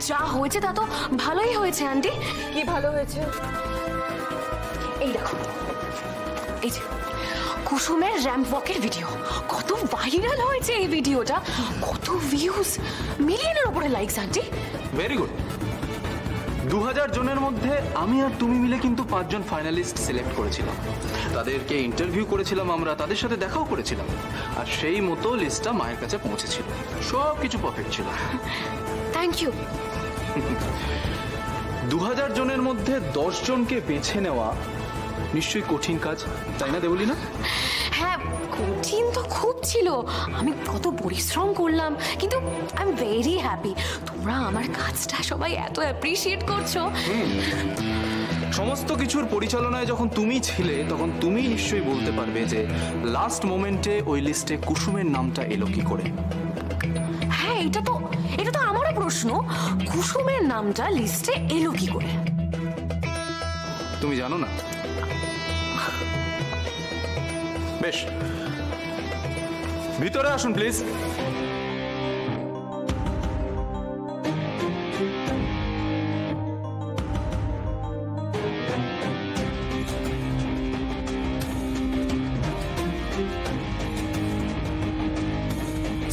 যা হয়েছে তা তো ভালোই হয়েছে আন্টি। কি ভালো হয়েছে? এই দেখো, এই যে কুসুমের র্যাম্প ওয়াকের ভিডিও, কত ভাইরাল হয়েছে এই ভিডিওটা, কত ভিউজ, মিলিয়নের উপরে লাইকস আন্টি। Very good. 2000 জনের মধ্যে আমি আর তুমি মিলে কিন্তু 5 জন ফাইনালিস্ট সিলেক্ট করেছিলাম, তাদেরকে ইন্টারভিউ করেছিলাম, আমরা তাদের সাথে দেখাও করেছিলাম, আর সেই মতো লিস্টটা মায়ের কাছে পৌঁছেছিল। সব কিছু পারফেক্ট ছিল। Thank you. 2000 জনের মধ্যে 10 জনকে বেছে নেওয়া নিশ্চয়ই কঠিন কাজ, তাই না দেবলি না? হ্যাঁ, কঠিন তো খুব ছিল, আমি কত পরিশ্রম করলাম, কিন্তু আই এম ভেরি হ্যাপি। তোমরা আমার কাজটা সবাই এত অ্যাপ্রিশিয়েট করছো। সমস্ত কিছুর পরিচালনায় যখন তুমি ছিলে, তখন তুমি নিশ্চয়ই বলতে পারবে যে লাস্ট মোমেন্টে ওই লিস্টে কুসুমের নামটা এলো কি করে। হ্যাঁ, এটা তো আমারও প্রশ্ন, কুসুমের নামটা লিস্টে এলো কি করে? তুমি জানো না? বেশ, ভিতরে আসুন প্লিজ।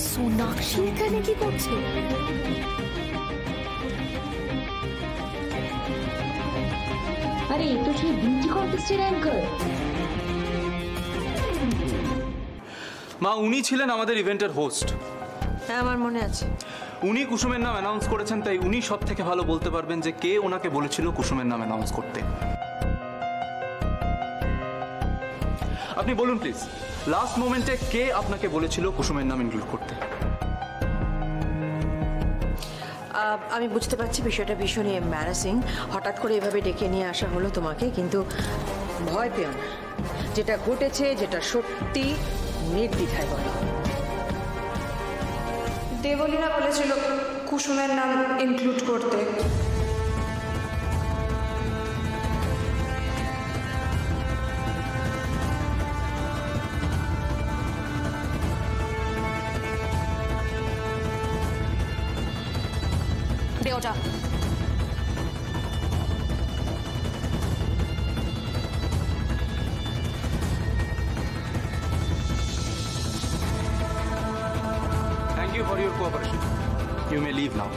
সোনাক্ষী এখানে কি করছে? আরে এ তো সেই বিউটি কন্টেস্টের অ্যাঙ্কার। মা, উনি ছিলেন আমাদের ইভেন্টের হোস্ট। হ্যাঁ, আমার মনে আছে। উনি কুসুমের নাম অ্যানাউন্স করেছেন, তাই উনি সব থেকে ভালো বলতে পারবেন যে কে ওনাকে বলেছিল কুসুমের নাম অ্যানাউন্স করতে। আপনি বলুন প্লিজ, লাস্ট মোমেন্টে কে আপনাকে বলেছিল কুসুমের নাম ইনক্লুড করতে? আমি বুঝতে পারছি বিষয়টা ভীষণই এম্বারাসিং, হঠাৎ করে এভাবে ডেকে নিয়ে আসা হলো তোমাকে, কিন্তু ভয় পেও না, যেটা ঘটেছে, যেটা সত্যি, নির্দ্বিধায় বলো। দেবলীনা বলেছিল কুসুমের নাম ইনক্লুড করতে। দে ওটা। Thank you for your cooperation. You may leave now.